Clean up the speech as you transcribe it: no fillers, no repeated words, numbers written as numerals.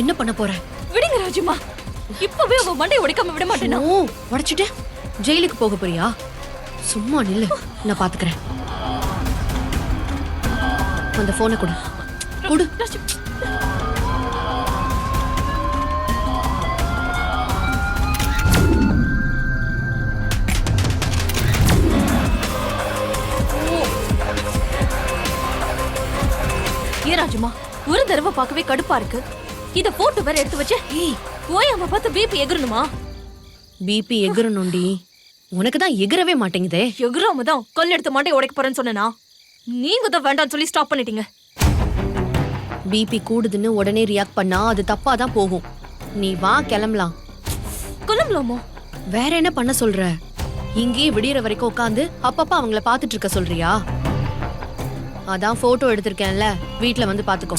என்ன பண்ண போற? விடுங்க ராஜுமா, இப்பவே அவ மண்டை உடைக்காம விட மாட்டேனா? ஓ, உடைச்சிட்டு ஜெயிலுக்கு போக போறியா? சும்மா நில்லு, நான் பாத்துக்கிறேன். அந்த போனை கொடு. கொடு. ராஜு, ஏன் ராஜுமா, ஒரு தடவை பார்க்கவே கடுப்பா இருக்கு. இத போட்டோ வேற எடுத்து வச்சு ஓயாம பார்த்து பிபி எகிரணுமா? பிபி எகிரணும்டி. உனக்கு தான் எகிரவே மாட்டேங்குதே. எகிராம தான் கல் எடுத்து மண்டை உடைக்க போறேன்னு சொன்னா நீங்க தான் வேண்டாம்னு சொல்லி ஸ்டாப் பண்ணிட்டீங்க. பிபி கூடுதுன்னு உடனே ரியாக்ட் பண்ணா அது தப்பா தான் போகும். நீ வா, கிளம்பலாம். கிளம்பலாமா? வேற என்ன பண்ண சொல்ற? இங்கேயே விடியற வரைக்கும் உட்காந்து அப்பப்ப அவங்கள பாத்துட்டு இருக்க சொல்றியா? அதான் போட்டோ எடுத்திருக்கேன்ல, வீட்ல வந்து பாத்துக்கோ.